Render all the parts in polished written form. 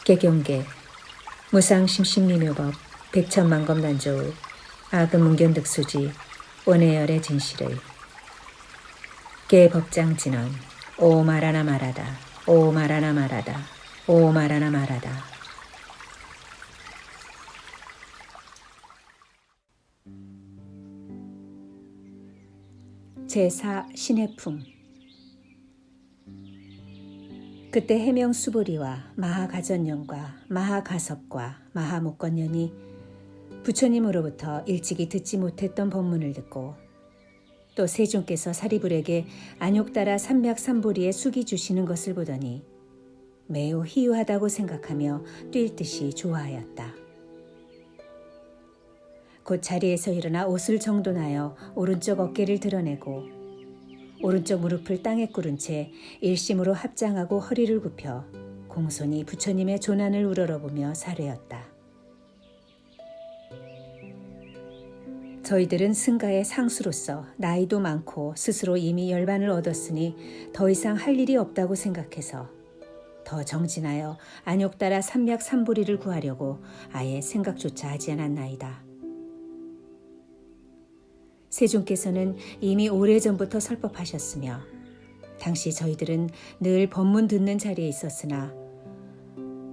개경계 무상심심미묘법 백천만검단조의 아금문견득수지 원해열의 진실의 개법장진언 오 말하나 말하다 오 말하나 말하다 오 말하나 말하다. 제4 신해풍. 그때 해명수보리와 마하가전년과 마하가섭과 마하목건년이 부처님으로부터 일찍이 듣지 못했던 법문을 듣고 또 세존께서 사리불에게 안욕따라 삼맥삼보리에 숙이 주시는 것을 보더니 매우 희유하다고 생각하며 뛸 듯이 좋아하였다. 곧 자리에서 일어나 옷을 정돈하여 오른쪽 어깨를 드러내고 오른쪽 무릎을 땅에 꿇은 채 일심으로 합장하고 허리를 굽혀 공손히 부처님의 조난을 우러러보며 사례었다. 저희들은 승가의 상수로서 나이도 많고 스스로 이미 열반을 얻었으니 더 이상 할 일이 없다고 생각해서 더 정진하여 안욕따라 삼맥삼보리를 구하려고 아예 생각조차 하지 않았나이다. 세존께서는 이미 오래전부터 설법하셨으며 당시 저희들은 늘 법문 듣는 자리에 있었으나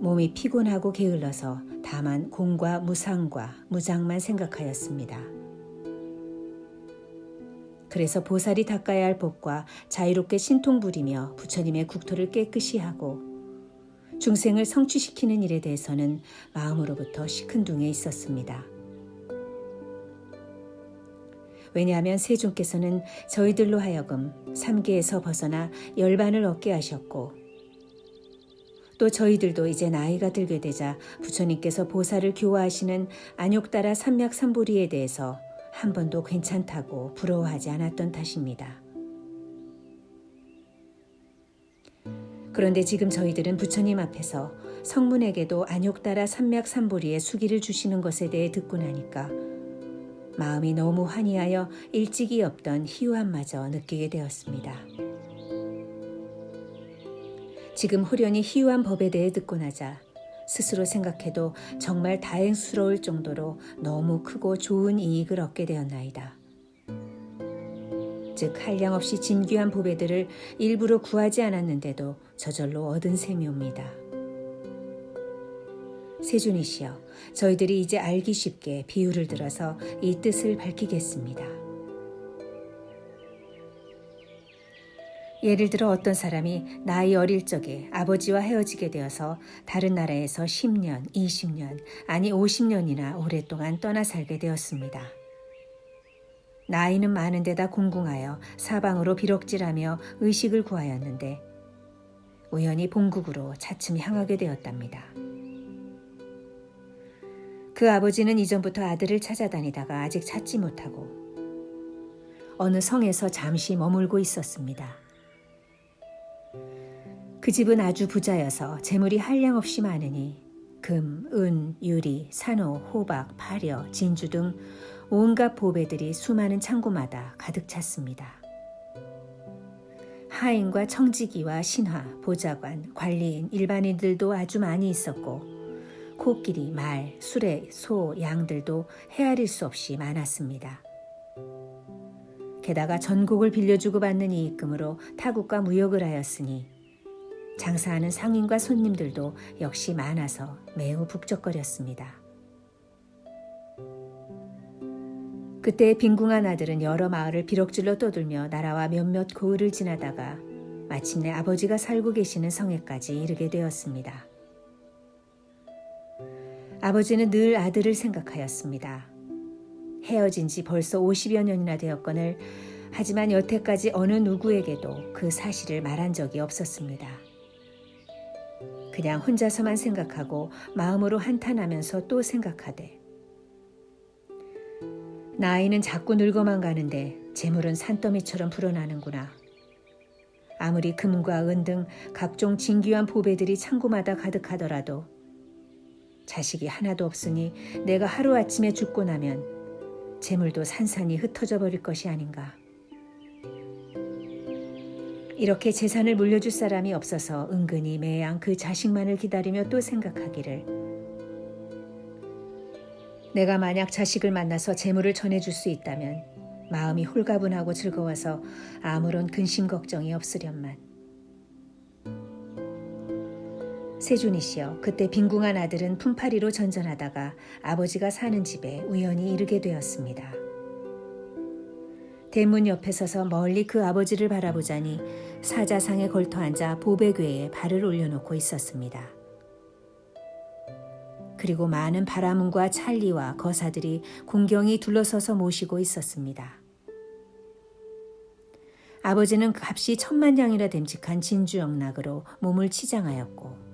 몸이 피곤하고 게을러서 다만 공과 무상과 무장만 생각하였습니다. 그래서 보살이 닦아야 할 법과 자유롭게 신통 부리며 부처님의 국토를 깨끗이 하고 중생을 성취시키는 일에 대해서는 마음으로부터 시큰둥해 있었습니다. 왜냐하면 세존께서는 저희들로 하여금 삼계에서 벗어나 열반을 얻게 하셨고 또 저희들도 이제 나이가 들게 되자 부처님께서 보살을 교화하시는 안욕따라 삼맥삼보리에 대해서 한 번도 괜찮다고 부러워하지 않았던 탓입니다. 그런데 지금 저희들은 부처님 앞에서 성문에게도 안욕따라 삼맥삼보리에 수기를 주시는 것에 대해 듣고 나니까 마음이 너무 환희하여 일찍이 없던 희유함마저 느끼게 되었습니다. 지금 후련히 희유한 법에 대해 듣고 나자 스스로 생각해도 정말 다행스러울 정도로 너무 크고 좋은 이익을 얻게 되었나이다. 즉 한량없이 진귀한 보배들을 일부러 구하지 않았는데도 저절로 얻은 셈이옵니다. 세존이시여, 저희들이 이제 알기 쉽게 비유를 들어서 이 뜻을 밝히겠습니다. 예를 들어 어떤 사람이 나이 어릴 적에 아버지와 헤어지게 되어서 다른 나라에서 10년, 20년, 아니 50년이나 오랫동안 떠나 살게 되었습니다. 나이는 많은데다 공궁하여 사방으로 비럭질하며 의식을 구하였는데 우연히 본국으로 차츰 향하게 되었답니다. 그 아버지는 이전부터 아들을 찾아다니다가 아직 찾지 못하고 어느 성에서 잠시 머물고 있었습니다. 그 집은 아주 부자여서 재물이 한량없이 많으니 금, 은, 유리, 산호, 호박, 파려, 진주 등 온갖 보배들이 수많은 창고마다 가득 찼습니다. 하인과 청지기와 신하, 보좌관, 관리인, 일반인들도 아주 많이 있었고 코끼리, 말, 수레, 소, 양들도 헤아릴 수 없이 많았습니다. 게다가 전곡을 빌려주고 받는 이익금으로 타국과 무역을 하였으니 장사하는 상인과 손님들도 역시 많아서 매우 북적거렸습니다. 그때 빈궁한 아들은 여러 마을을 비럭질러 떠돌며 나라와 몇몇 고을을 지나다가 마침내 아버지가 살고 계시는 성에까지 이르게 되었습니다. 아버지는 늘 아들을 생각하였습니다. 헤어진 지 벌써 50여 년이나 되었거늘 하지만 여태까지 어느 누구에게도 그 사실을 말한 적이 없었습니다. 그냥 혼자서만 생각하고 마음으로 한탄하면서 또 생각하되 나이는 자꾸 늙어만 가는데 재물은 산더미처럼 불어나는구나. 아무리 금과 은 등 각종 진귀한 보배들이 창고마다 가득하더라도 자식이 하나도 없으니 내가 하루아침에 죽고 나면 재물도 산산이 흩어져 버릴 것이 아닌가. 이렇게 재산을 물려줄 사람이 없어서 은근히 매양 그 자식만을 기다리며 또 생각하기를, 내가 만약 자식을 만나서 재물을 전해줄 수 있다면 마음이 홀가분하고 즐거워서 아무런 근심 걱정이 없으련만. 세준이 씨여, 그때 빈궁한 아들은 품팔이로 전전하다가 아버지가 사는 집에 우연히 이르게 되었습니다. 대문 옆에 서서 멀리 그 아버지를 바라보자니 사자상에 걸터 앉아 보배궤에 발을 올려놓고 있었습니다. 그리고 많은 바라문과 찰리와 거사들이 공경히 둘러서서 모시고 있었습니다. 아버지는 값이 10,000냥이라 됨직한 진주영락으로 몸을 치장하였고,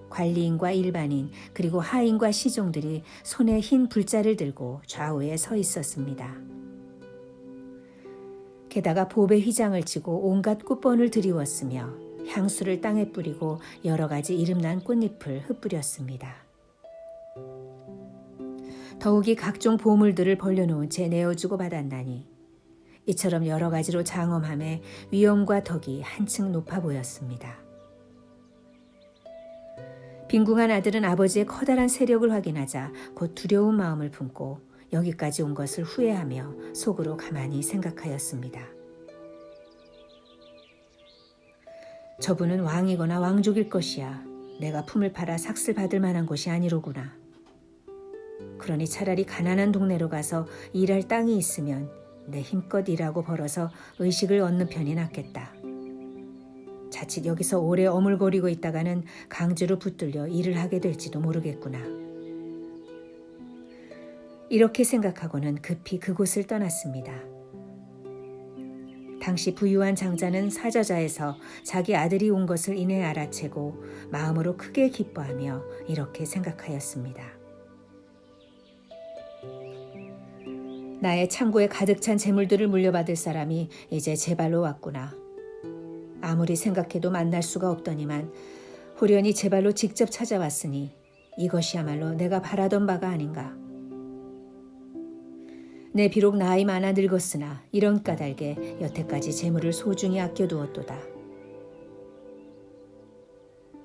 관리인과 일반인 그리고 하인과 시종들이 손에 흰 불자를 들고 좌우에 서 있었습니다. 게다가 보배 휘장을 치고 온갖 꽃번을 드리웠으며 향수를 땅에 뿌리고 여러 가지 이름난 꽃잎을 흩뿌렸습니다. 더욱이 각종 보물들을 벌려놓은 채 내어주고 받았나니 이처럼 여러 가지로 장엄함에 위엄과 덕이 한층 높아 보였습니다. 빈궁한 아들은 아버지의 커다란 세력을 확인하자 곧 두려운 마음을 품고 여기까지 온 것을 후회하며 속으로 가만히 생각하였습니다. 저분은 왕이거나 왕족일 것이야. 내가 품을 팔아 삭슬 받을 만한 곳이 아니로구나. 그러니 차라리 가난한 동네로 가서 일할 땅이 있으면 내 힘껏 일하고 벌어서 의식을 얻는 편이 낫겠다. 자칫 여기서 오래 어물거리고 있다가는 강제로 붙들려 일을 하게 될지도 모르겠구나. 이렇게 생각하고는 급히 그곳을 떠났습니다. 당시 부유한 장자는 사저자에서 자기 아들이 온 것을 이내 알아채고 마음으로 크게 기뻐하며 이렇게 생각하였습니다. 나의 창고에 가득 찬 재물들을 물려받을 사람이 이제 제 발로 왔구나. 아무리 생각해도 만날 수가 없더니만 호련히 제 발로 직접 찾아왔으니 이것이야말로 내가 바라던 바가 아닌가. 내 비록 나이 많아 늙었으나 이런 까닭에 여태까지 재물을 소중히 아껴두었도다.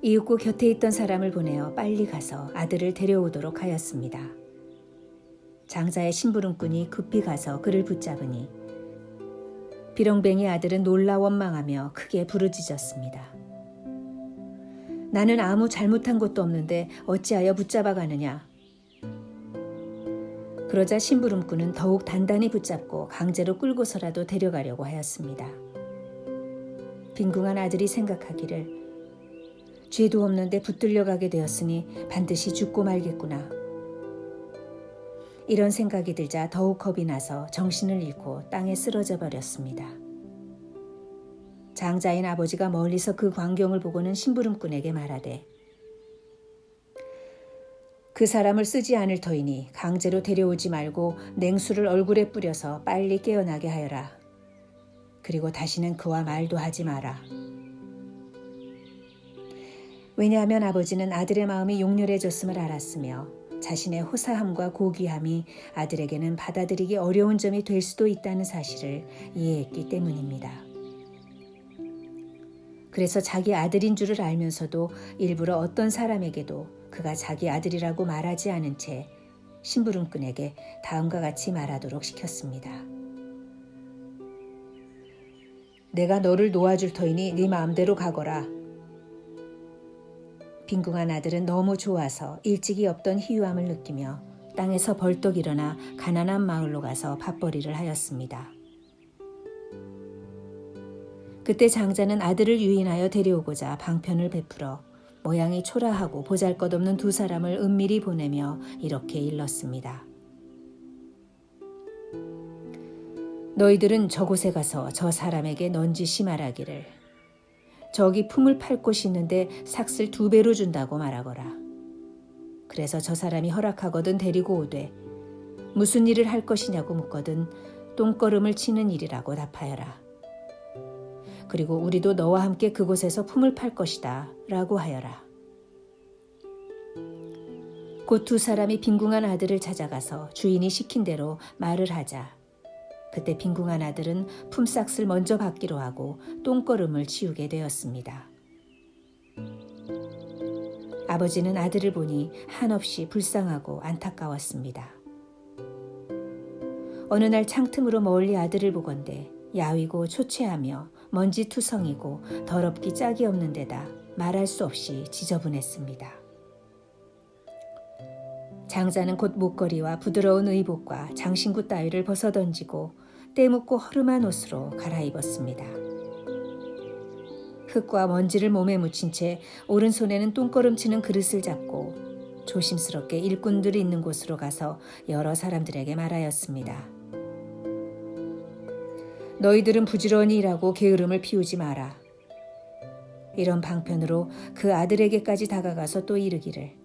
이윽고 곁에 있던 사람을 보내어 빨리 가서 아들을 데려오도록 하였습니다. 장자의 심부름꾼이 급히 가서 그를 붙잡으니 비렁뱅이 아들은 놀라 원망하며 크게 부르짖었습니다. 나는 아무 잘못한 것도 없는데 어찌하여 붙잡아 가느냐. 그러자 심부름꾼은 더욱 단단히 붙잡고 강제로 끌고서라도 데려가려고 하였습니다. 빈궁한 아들이 생각하기를, 죄도 없는데 붙들려 가게 되었으니 반드시 죽고 말겠구나. 이런 생각이 들자 더욱 겁이 나서 정신을 잃고 땅에 쓰러져 버렸습니다. 장자인 아버지가 멀리서 그 광경을 보고는 심부름꾼에게 말하되, 그 사람을 쓰지 않을 터이니 강제로 데려오지 말고 냉수를 얼굴에 뿌려서 빨리 깨어나게 하여라. 그리고 다시는 그와 말도 하지 마라. 왜냐하면 아버지는 아들의 마음이 용렬해졌음을 알았으며 자신의 호사함과 고귀함이 아들에게는 받아들이기 어려운 점이 될 수도 있다는 사실을 이해했기 때문입니다. 그래서 자기 아들인 줄을 알면서도 일부러 어떤 사람에게도 그가 자기 아들이라고 말하지 않은 채 심부름꾼에게 다음과 같이 말하도록 시켰습니다. 내가 너를 놓아줄 터이니 네 마음대로 가거라. 빈궁한 아들은 너무 좋아서 일찍이 없던 희유함을 느끼며 땅에서 벌떡 일어나 가난한 마을로 가서 밥벌이를 하였습니다. 그때 장자는 아들을 유인하여 데려오고자 방편을 베풀어 모양이 초라하고 보잘것없는 두 사람을 은밀히 보내며 이렇게 일렀습니다. 너희들은 저곳에 가서 저 사람에게 넌지시 말하기를, 저기 품을 팔 곳이 있는데 삭슬 2배로 준다고 말하거라. 그래서 저 사람이 허락하거든 데리고 오되 무슨 일을 할 것이냐고 묻거든 똥걸음을 치는 일이라고 답하여라. 그리고 우리도 너와 함께 그곳에서 품을 팔 것이다 라고 하여라. 곧 두 사람이 빈궁한 아들을 찾아가서 주인이 시킨 대로 말을 하자. 그때 빈궁한 아들은 품삯을 먼저 받기로 하고 똥걸음을 치우게 되었습니다. 아버지는 아들을 보니 한없이 불쌍하고 안타까웠습니다. 어느 날 창틈으로 멀리 아들을 보건대 야위고 초췌하며 먼지투성이고 더럽기 짝이 없는 데다 말할 수 없이 지저분했습니다. 장자는 곧 목걸이와 부드러운 의복과 장신구 따위를 벗어던지고 때묻고 허름한 옷으로 갈아입었습니다. 흙과 먼지를 몸에 묻힌 채 오른손에는 똥걸음치는 그릇을 잡고 조심스럽게 일꾼들이 있는 곳으로 가서 여러 사람들에게 말하였습니다. 너희들은 부지런히 일하고 게으름을 피우지 마라. 이런 방편으로 그 아들에게까지 다가가서 또 이르기를,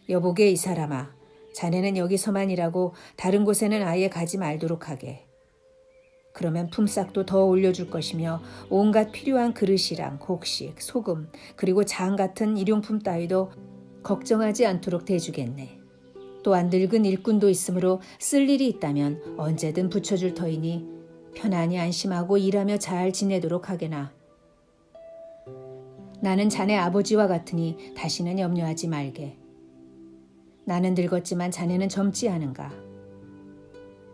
여보게 이 사람아, 자네는 여기서만 일하고 다른 곳에는 아예 가지 말도록 하게. 그러면 품삯도 더 올려줄 것이며 온갖 필요한 그릇이랑 곡식, 소금, 그리고 장 같은 일용품 따위도 걱정하지 않도록 대주겠네. 또한 늙은 일꾼도 있으므로 쓸 일이 있다면 언제든 붙여줄 터이니 편안히 안심하고 일하며 잘 지내도록 하게나. 나는 자네 아버지와 같으니 다시는 염려하지 말게. 나는 늙었지만 자네는 젊지 않은가.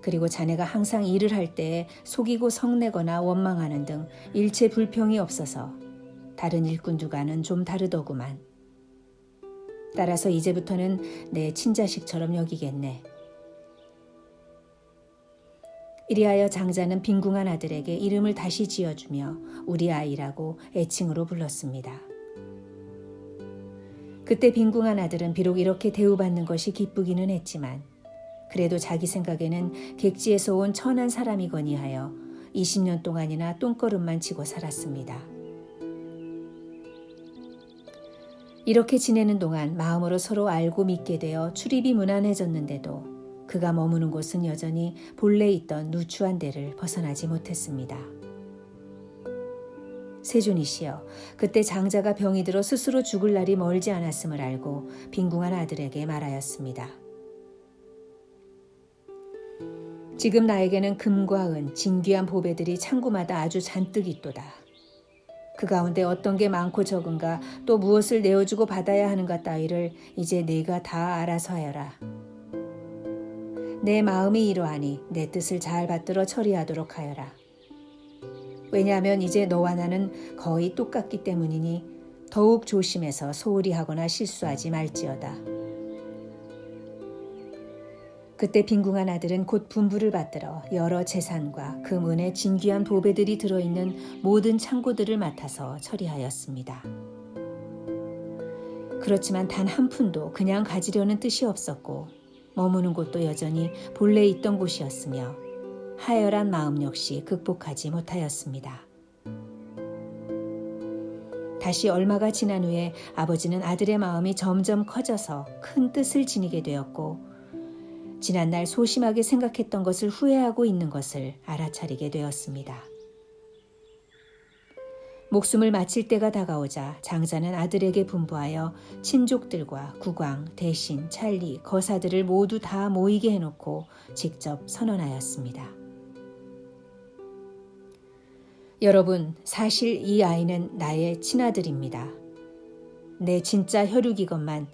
그리고 자네가 항상 일을 할 때에 속이고 성내거나 원망하는 등 일체 불평이 없어서 다른 일꾼들과는 좀 다르더구만. 따라서 이제부터는 내 친자식처럼 여기겠네. 이리하여 장자는 빈궁한 아들에게 이름을 다시 지어주며 우리 아이라고 애칭으로 불렀습니다. 그때 빈궁한 아들은 비록 이렇게 대우받는 것이 기쁘기는 했지만 그래도 자기 생각에는 객지에서 온 천한 사람이거니 하여 20년 동안이나 똥걸음만 치고 살았습니다. 이렇게 지내는 동안 마음으로 서로 알고 믿게 되어 출입이 무난해졌는데도 그가 머무는 곳은 여전히 본래 있던 누추한 데를 벗어나지 못했습니다. 세존이시여, 그때 장자가 병이 들어 스스로 죽을 날이 멀지 않았음을 알고 빈궁한 아들에게 말하였습니다. 지금 나에게는 금과 은, 진귀한 보배들이 창고마다 아주 잔뜩 있도다. 그 가운데 어떤 게 많고 적은가, 또 무엇을 내어주고 받아야 하는가 따위를 이제 네가 다 알아서 하여라. 내 마음이 이러하니 내 뜻을 잘 받들어 처리하도록 하여라. 왜냐하면 이제 너와 나는 거의 똑같기 때문이니 더욱 조심해서 소홀히 하거나 실수하지 말지어다. 그때 빈궁한 아들은 곧 분부를 받들어 여러 재산과 금은의 진귀한 보배들이 들어있는 모든 창고들을 맡아서 처리하였습니다. 그렇지만 단 한 푼도 그냥 가지려는 뜻이 없었고 머무는 곳도 여전히 본래 있던 곳이었으며 하열한 마음 역시 극복하지 못하였습니다. 다시 얼마가 지난 후에 아버지는 아들의 마음이 점점 커져서 큰 뜻을 지니게 되었고 지난날 소심하게 생각했던 것을 후회하고 있는 것을 알아차리게 되었습니다. 목숨을 마칠 때가 다가오자 장자는 아들에게 분부하여 친족들과 국왕, 대신, 찰리, 거사들을 모두 다 모이게 해놓고 직접 선언하였습니다. 여러분, 사실 이 아이는 나의 친아들입니다. 내 진짜 혈육이건만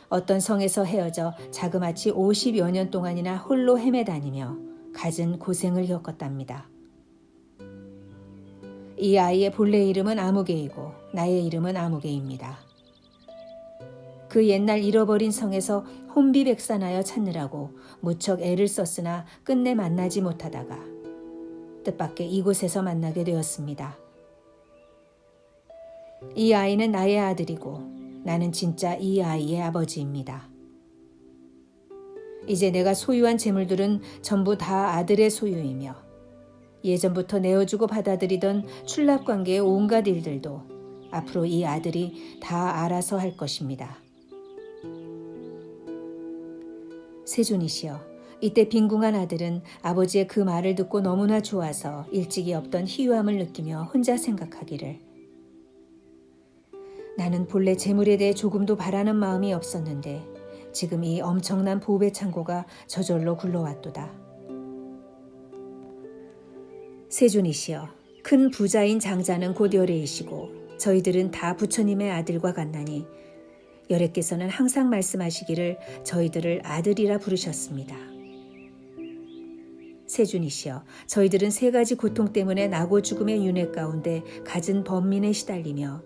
어떤 성에서 헤어져 자그마치 50여 년 동안이나 홀로 헤매다니며 갖은 고생을 겪었답니다. 이 아이의 본래 이름은 아무개이고 나의 이름은 아무개입니다. 그 옛날 잃어버린 성에서 혼비백산하여 찾느라고 무척 애를 썼으나 끝내 만나지 못하다가 뜻밖의 이곳에서 만나게 되었습니다. 이 아이는 나의 아들이고 나는 진짜 이 아이의 아버지입니다. 이제 내가 소유한 재물들은 전부 다 아들의 소유이며 예전부터 내어주고 받아들이던 출납관계의 온갖 일들도 앞으로 이 아들이 다 알아서 할 것입니다. 세존이시여, 이때 빈궁한 아들은 아버지의 그 말을 듣고 너무나 좋아서 일찍이 없던 희유함을 느끼며 혼자 생각하기를, 나는 본래 재물에 대해 조금도 바라는 마음이 없었는데 지금 이 엄청난 보배 창고가 저절로 굴러왔도다. 세존이시여, 큰 부자인 장자는 곧 열애이시고 저희들은 다 부처님의 아들과 같나니 열애께서는 항상 말씀하시기를 저희들을 아들이라 부르셨습니다. 세존이시여, 저희들은 세 가지 고통 때문에 나고 죽음의 윤회 가운데 갖은 번민에 시달리며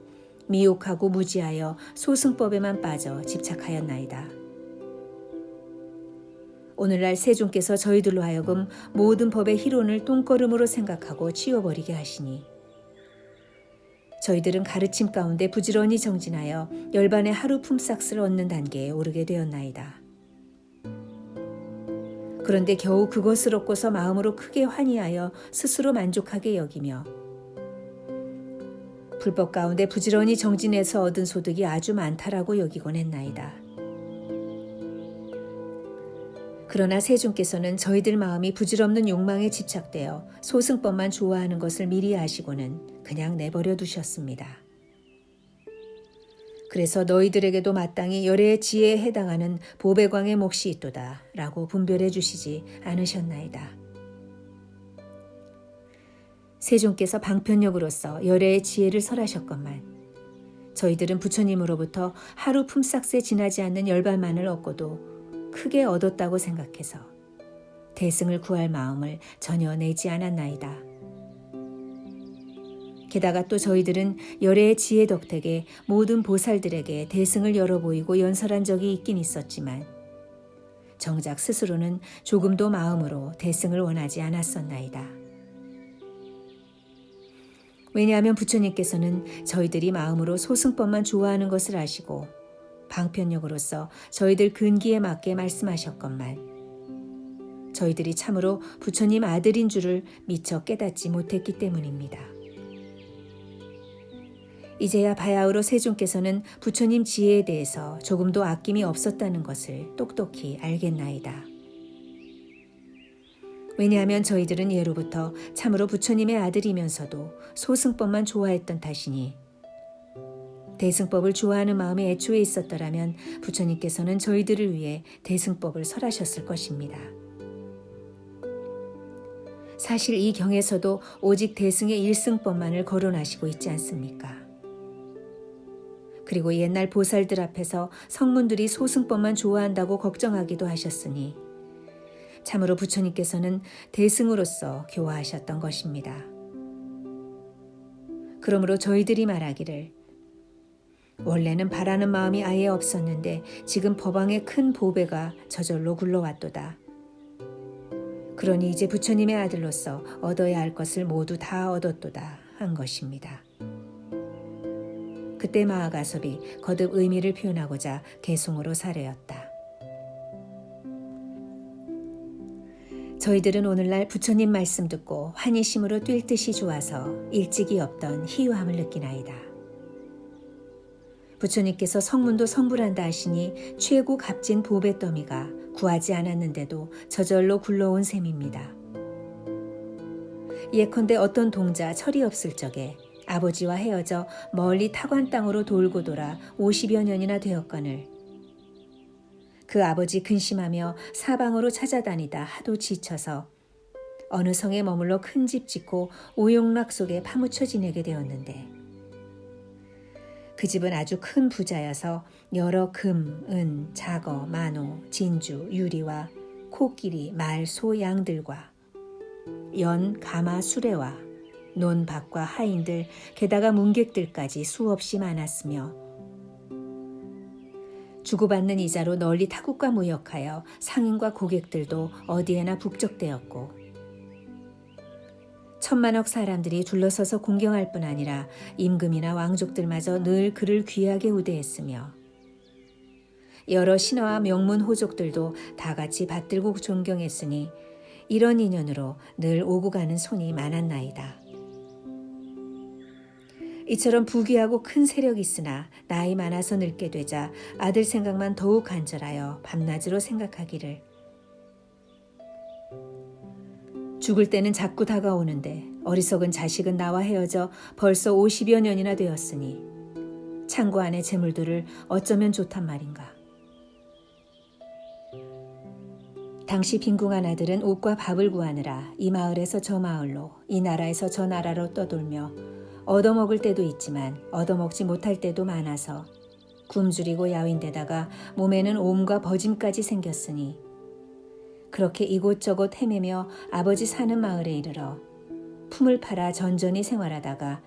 미혹하고 무지하여 소승법에만 빠져 집착하였나이다. 오늘날 세존께서 저희들로 하여금 모든 법의 희론을 똥걸음으로 생각하고 치워버리게 하시니 저희들은 가르침 가운데 부지런히 정진하여 열반의 하루 품삯을 얻는 단계에 오르게 되었나이다. 그런데 겨우 그것을 얻고서 마음으로 크게 환희하여 스스로 만족하게 여기며 불법 가운데 부지런히 정진해서 얻은 소득이 아주 많다라고 여기곤 했나이다. 그러나 세존께서는 저희들 마음이 부질없는 욕망에 집착되어 소승법만 좋아하는 것을 미리 아시고는 그냥 내버려 두셨습니다. 그래서 너희들에게도 마땅히 열애의 지혜에 해당하는 보배광의 몫이 있도다 라고 분별해 주시지 않으셨나이다. 세존께서 방편력으로서 열애의 지혜를 설하셨건만 저희들은 부처님으로부터 하루 품삯에 지나지 않는 열반만을 얻고도 크게 얻었다고 생각해서 대승을 구할 마음을 전혀 내지 않았나이다. 게다가 또 저희들은 열애의 지혜 덕택에 모든 보살들에게 대승을 열어 보이고 연설한 적이 있긴 있었지만 정작 스스로는 조금도 마음으로 대승을 원하지 않았었나이다. 왜냐하면 부처님께서는 저희들이 마음으로 소승법만 좋아하는 것을 아시고 방편력으로서 저희들 근기에 맞게 말씀하셨건만 저희들이 참으로 부처님 아들인 줄을 미처 깨닫지 못했기 때문입니다. 이제야 바야흐로 세존께서는 부처님 지혜에 대해서 조금도 아낌이 없었다는 것을 똑똑히 알겠나이다. 왜냐하면 저희들은 예로부터 참으로 부처님의 아들이면서도 소승법만 좋아했던 탓이니 대승법을 좋아하는 마음이 애초에 있었더라면 부처님께서는 저희들을 위해 대승법을 설하셨을 것입니다. 사실 이 경에서도 오직 대승의 일승법만을 거론하시고 있지 않습니까? 그리고 옛날 보살들 앞에서 성문들이 소승법만 좋아한다고 걱정하기도 하셨으니 참으로 부처님께서는 대승으로서 교화하셨던 것입니다. 그러므로 저희들이 말하기를 원래는 바라는 마음이 아예 없었는데 지금 법왕의 큰 보배가 저절로 굴러왔도다. 그러니 이제 부처님의 아들로서 얻어야 할 것을 모두 다 얻었도다 한 것입니다. 그때 마하가섭이 거듭 의미를 표현하고자 개송으로 사례였다. 저희들은 오늘날 부처님 말씀 듣고 환희심으로 뛸 듯이 좋아서 일찍이 없던 희유함을 느끼나이다. 부처님께서 성문도 성불한다 하시니 최고 값진 보배 더미가 구하지 않았는데도 저절로 굴러온 셈입니다. 예컨대 어떤 동자 철이 없을 적에 아버지와 헤어져 멀리 타관 땅으로 돌고 돌아 50여 년이나 되었거늘 그 아버지 근심하며 사방으로 찾아다니다 하도 지쳐서 어느 성에 머물러 큰 집 짓고 오용락 속에 파묻혀 지내게 되었는데 그 집은 아주 큰 부자여서 여러 금, 은, 자거, 만호, 진주, 유리와 코끼리, 말, 소, 양들과 연, 가마, 수레와 논, 밭과 하인들, 게다가 문객들까지 수없이 많았으며 주고받는 이자로 널리 타국과 무역하여 상인과 고객들도 어디에나 북적대었고 천만억 사람들이 둘러서서 공경할 뿐 아니라 임금이나 왕족들마저 늘 그를 귀하게 우대했으며 여러 신하와 명문 호족들도 다 같이 받들고 존경했으니 이런 인연으로 늘 오고 가는 손이 많았나이다. 이처럼 부귀하고 큰 세력이 있으나 나이 많아서 늙게 되자 아들 생각만 더욱 간절하여 밤낮으로 생각하기를 죽을 때는 자꾸 다가오는데 어리석은 자식은 나와 헤어져 벌써 50여 년이나 되었으니 창고 안의 재물들을 어쩌면 좋단 말인가. 당시 빈궁한 아들은 옷과 밥을 구하느라 이 마을에서 저 마을로, 이 나라에서 저 나라로 떠돌며 얻어먹을 때도 있지만 얻어먹지 못할 때도 많아서 굶주리고 야윈데다가 몸에는 옴과 버짐까지 생겼으니 그렇게 이곳저곳 헤매며 아버지 사는 마을에 이르러 품을 팔아 전전히 생활하다가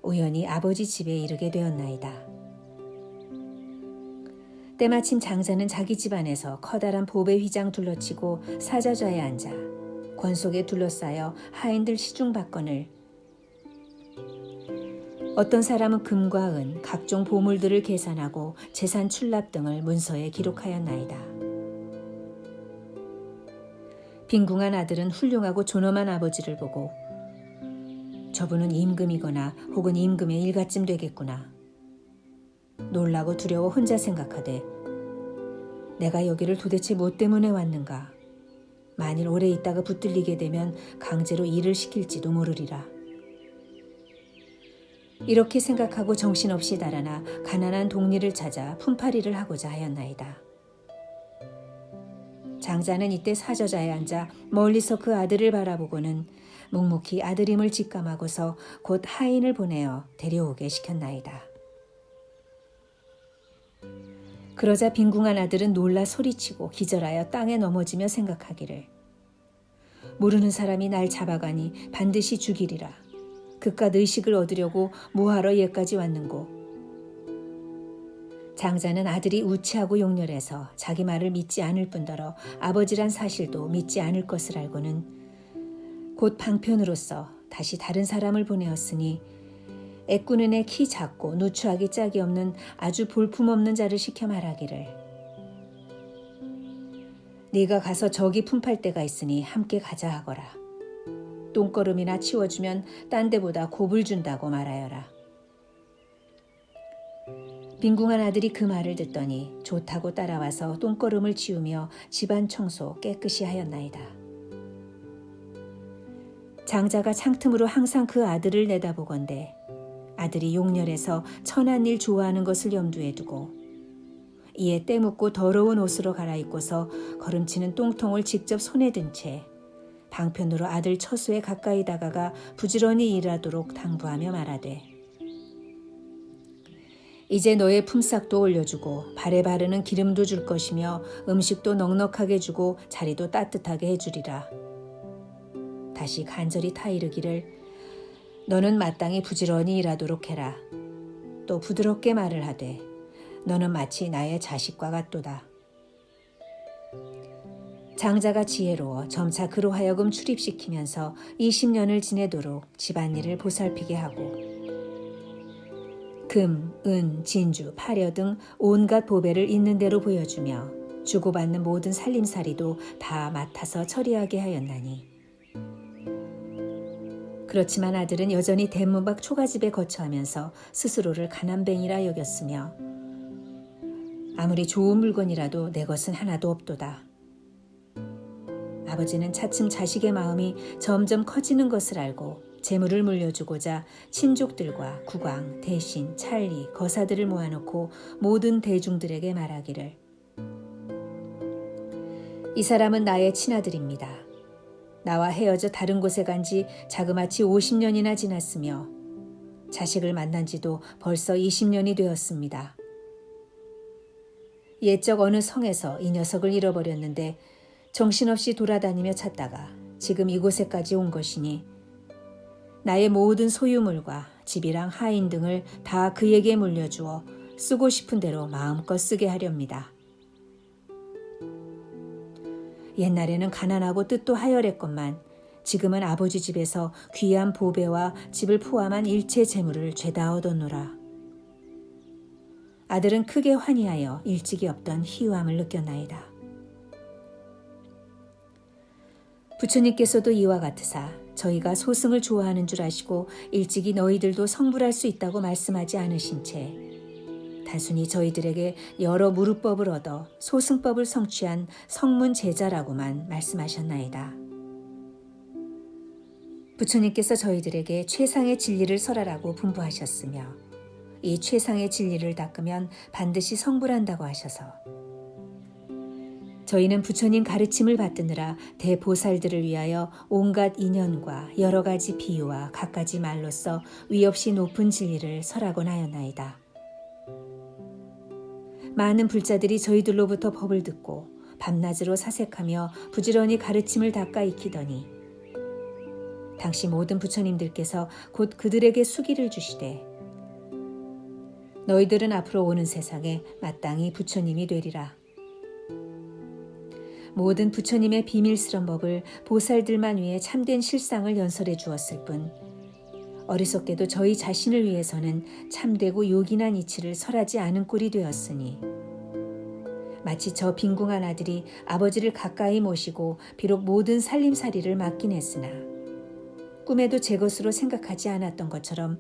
우연히 아버지 집에 이르게 되었나이다. 때마침 장자는 자기 집안에서 커다란 보배 휘장 둘러치고 사자좌에 앉아 권속에 둘러싸여 하인들 시중받건을 어떤 사람은 금과 은, 각종 보물들을 계산하고 재산 출납 등을 문서에 기록하였나이다. 빈궁한 아들은 훌륭하고 존엄한 아버지를 보고 저분은 임금이거나 혹은 임금의 일가쯤 되겠구나. 놀라고 두려워 혼자 생각하되 내가 여기를 도대체 뭐 때문에 왔는가. 만일 오래 있다가 붙들리게 되면 강제로 일을 시킬지도 모르리라. 이렇게 생각하고 정신없이 달아나 가난한 동리를 찾아 품팔이를 하고자 하였나이다. 장자는 이때 사저자에 앉아 멀리서 그 아들을 바라보고는 묵묵히 아들임을 직감하고서 곧 하인을 보내어 데려오게 시켰나이다. 그러자 빈궁한 아들은 놀라 소리치고 기절하여 땅에 넘어지며 생각하기를 모르는 사람이 날 잡아가니 반드시 죽이리라. 그깟 의식을 얻으려고 뭐하러 얘까지 왔는고. 장자는 아들이 우치하고 용렬해서 자기 말을 믿지 않을 뿐더러 아버지란 사실도 믿지 않을 것을 알고는 곧 방편으로서 다시 다른 사람을 보내었으니 애꾸는 애 키 작고 누추하기 짝이 없는 아주 볼품없는 자를 시켜 말하기를 네가 가서 저기 품팔 데가 있으니 함께 가자 하거라. 똥걸음이나 치워주면 딴 데보다 곱을 준다고 말하여라. 빈궁한 아들이 그 말을 듣더니 좋다고 따라와서 똥걸음을 치우며 집안 청소 깨끗이 하였나이다. 장자가 창틈으로 항상 그 아들을 내다보건대 아들이 용렬해서 천한 일 좋아하는 것을 염두에 두고 이에 때 묻고 더러운 옷으로 갈아입고서 걸음치는 똥통을 직접 손에 든 채 방편으로 아들 처소에 가까이 다가가 부지런히 일하도록 당부하며 말하되 이제 너의 품삯도 올려주고 발에 바르는 기름도 줄 것이며 음식도 넉넉하게 주고 자리도 따뜻하게 해주리라. 다시 간절히 타이르기를 너는 마땅히 부지런히 일하도록 해라. 또 부드럽게 말을 하되 너는 마치 나의 자식과 같도다. 장자가 지혜로워 점차 그로 하여금 출입시키면서 20년을 지내도록 집안일을 보살피게 하고 금, 은, 진주, 파려 등 온갖 보배를 있는 대로 보여주며 주고받는 모든 살림살이도 다 맡아서 처리하게 하였나니 그렇지만 아들은 여전히 대문밖 초가집에 거처하면서 스스로를 가난뱅이라 여겼으며 아무리 좋은 물건이라도 내 것은 하나도 없도다. 아버지는 차츰 자식의 마음이 점점 커지는 것을 알고 재물을 물려주고자 친족들과 국왕, 대신, 찰리, 거사들을 모아놓고 모든 대중들에게 말하기를 이 사람은 나의 친아들입니다. 나와 헤어져 다른 곳에 간 지 자그마치 50년이나 지났으며 자식을 만난 지도 벌써 20년이 되었습니다. 옛적 어느 성에서 이 녀석을 잃어버렸는데 정신없이 돌아다니며 찾다가 지금 이곳에까지 온 것이니 나의 모든 소유물과 집이랑 하인 등을 다 그에게 물려주어 쓰고 싶은 대로 마음껏 쓰게 하렵니다. 옛날에는 가난하고 뜻도 하열했건만 지금은 아버지 집에서 귀한 보배와 집을 포함한 일체 재물을 죄다 얻었노라. 아들은 크게 환희하여 일찍이 없던 희유함을 느꼈나이다. 부처님께서도 이와 같으사 저희가 소승을 좋아하는 줄 아시고 일찍이 너희들도 성불할 수 있다고 말씀하지 않으신 채 단순히 저희들에게 여러 무릇법을 얻어 소승법을 성취한 성문 제자라고만 말씀하셨나이다. 부처님께서 저희들에게 최상의 진리를 설하라고 분부하셨으며 이 최상의 진리를 닦으면 반드시 성불한다고 하셔서 저희는 부처님 가르침을 받드느라 대보살들을 위하여 온갖 인연과 여러 가지 비유와 갖가지 말로써 위없이 높은 진리를 설하곤 하였나이다. 많은 불자들이 저희들로부터 법을 듣고 밤낮으로 사색하며 부지런히 가르침을 닦아 익히더니 당시 모든 부처님들께서 곧 그들에게 수기를 주시되 너희들은 앞으로 오는 세상에 마땅히 부처님이 되리라. 모든 부처님의 비밀스런 법을 보살들만 위해 참된 실상을 연설해 주었을 뿐 어리석게도 저희 자신을 위해서는 참되고 요긴한 이치를 설하지 않은 꼴이 되었으니 마치 저 빈궁한 아들이 아버지를 가까이 모시고 비록 모든 살림살이를 맡긴 했으나 꿈에도 제 것으로 생각하지 않았던 것처럼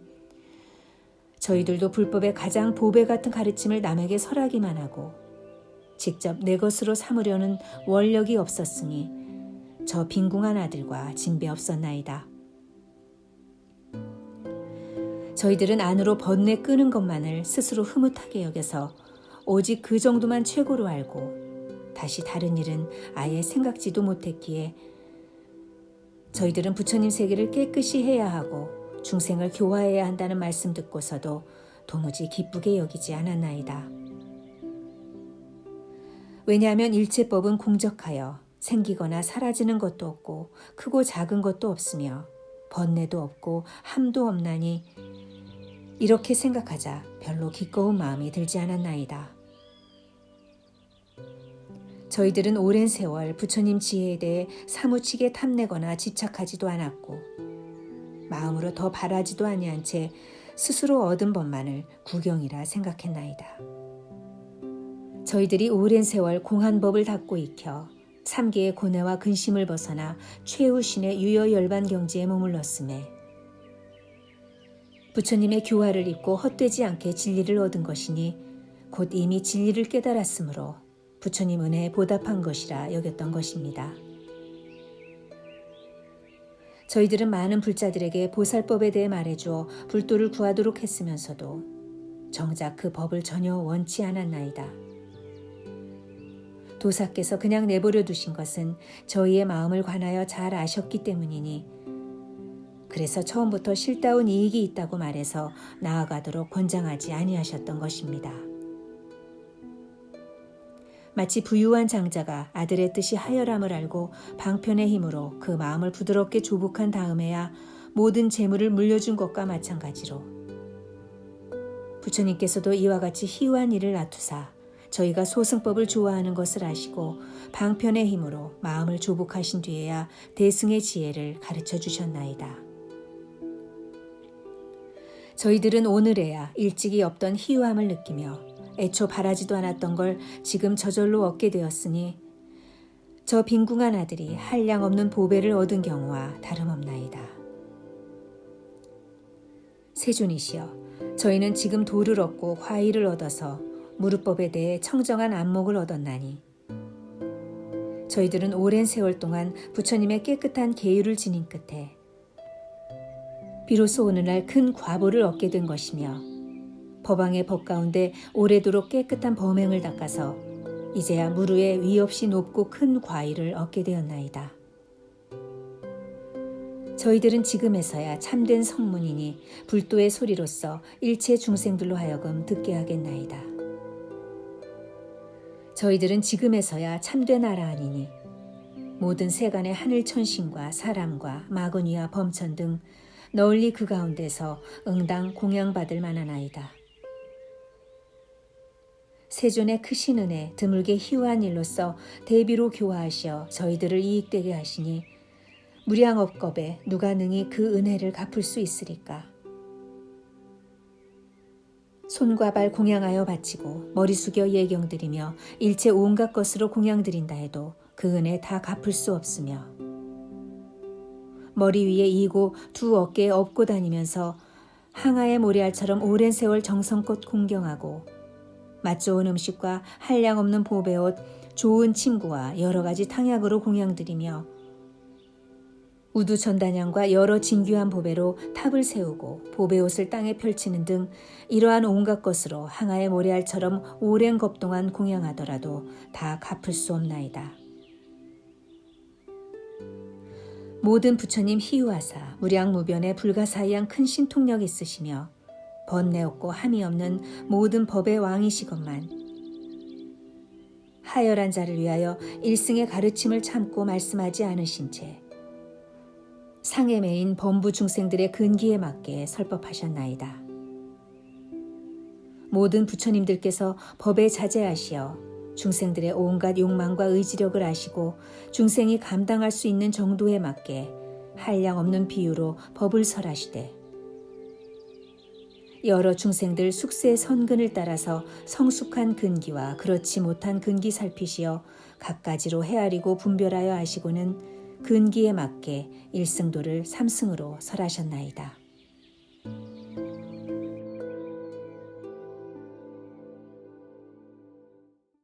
저희들도 불법의 가장 보배 같은 가르침을 남에게 설하기만 하고 직접 내 것으로 삼으려는 원력이 없었으니 저 빈궁한 아들과 징배 없었나이다. 저희들은 안으로 번뇌 끄는 것만을 스스로 흐뭇하게 여겨서 오직 그 정도만 최고로 알고 다시 다른 일은 아예 생각지도 못했기에 저희들은 부처님 세계를 깨끗이 해야 하고 중생을 교화해야 한다는 말씀 듣고서도 도무지 기쁘게 여기지 않았나이다. 왜냐하면 일체법은 공적하여 생기거나 사라지는 것도 없고 크고 작은 것도 없으며 번뇌도 없고 함도 없나니 이렇게 생각하자 별로 기꺼운 마음이 들지 않았나이다. 저희들은 오랜 세월 부처님 지혜에 대해 사무치게 탐내거나 집착하지도 않았고 마음으로 더 바라지도 아니한 채 스스로 얻은 법만을 구경이라 생각했나이다. 저희들이 오랜 세월 공한 법을 닦고 익혀 삼계의 고뇌와 근심을 벗어나 최후신의 유여열반 경지에 머물렀음에 부처님의 교화를 입고 헛되지 않게 진리를 얻은 것이니 곧 이미 진리를 깨달았으므로 부처님 은혜에 보답한 것이라 여겼던 것입니다. 저희들은 많은 불자들에게 보살법에 대해 말해주어 불도를 구하도록 했으면서도 정작 그 법을 전혀 원치 않았나이다. 도사께서 그냥 내버려 두신 것은 저희의 마음을 관하여 잘 아셨기 때문이니 그래서 처음부터 실다운 이익이 있다고 말해서 나아가도록 권장하지 아니하셨던 것입니다. 마치 부유한 장자가 아들의 뜻이 하열함을 알고 방편의 힘으로 그 마음을 부드럽게 조복한 다음에야 모든 재물을 물려준 것과 마찬가지로 부처님께서도 이와 같이 희유한 일을 놔두사 저희가 소승법을 좋아하는 것을 아시고 방편의 힘으로 마음을 조복하신 뒤에야 대승의 지혜를 가르쳐 주셨나이다. 저희들은 오늘에야 일찍이 없던 희유함을 느끼며 애초 바라지도 않았던 걸 지금 저절로 얻게 되었으니 저 빈궁한 아들이 한량 없는 보배를 얻은 경우와 다름없나이다. 세존이시여, 저희는 지금 도를 얻고 화의를 얻어서 무릇법에 대해 청정한 안목을 얻었나니 저희들은 오랜 세월 동안 부처님의 깨끗한 계율을 지닌 끝에 비로소 오늘날 큰 과보를 얻게 된 것이며 법왕의 법 가운데 오래도록 깨끗한 범행을 닦아서 이제야 무르에 위 없이 높고 큰 과의를 얻게 되었나이다. 저희들은 지금에서야 참된 성문이니 불도의 소리로서 일체 중생들로 하여금 듣게 하겠나이다. 저희들은 지금에서야 참된 아라한이니 모든 세간의 하늘 천신과 사람과 마구니와 범천 등 널리 그 가운데서 응당 공양받을 만한 아이다. 세존의 크신 은혜 드물게 희유한 일로서 대비로 교화하시어 저희들을 이익되게 하시니 무량업겁에 누가 능히 그 은혜를 갚을 수 있으리까. 손과 발 공양하여 바치고 머리 숙여 예경드리며 일체 온갖 것으로 공양드린다 해도 그 은혜 다 갚을 수 없으며 머리 위에 이고 두 어깨에 업고 다니면서 항아의 모래알처럼 오랜 세월 정성껏 공경하고 맛 좋은 음식과 한량 없는 보배옷, 좋은 침구와 여러 가지 탕약으로 공양드리며 우두 전단양과 여러 진귀한 보배로 탑을 세우고 보배옷을 땅에 펼치는 등 이러한 온갖 것으로 항아의 모래알처럼 오랜 것 동안 공양하더라도 다 갚을 수 없나이다. 모든 부처님 희유하사 무량무변에 불가사의한 큰 신통력 있으시며 번뇌 없고 함이 없는 모든 법의 왕이시건만 하열한 자를 위하여 일승의 가르침을 참고 말씀하지 않으신 채 상에 매인 범부 중생들의 근기에 맞게 설법하셨나이다. 모든 부처님들께서 법에 자제하시어 중생들의 온갖 욕망과 의지력을 아시고 중생이 감당할 수 있는 정도에 맞게 한량없는 비유로 법을 설하시되 여러 중생들 숙세의 선근을 따라서 성숙한 근기와 그렇지 못한 근기 살피시어 각가지로 헤아리고 분별하여 하시고는 근기에 맞게 일승도를 삼승으로 설하셨나이다.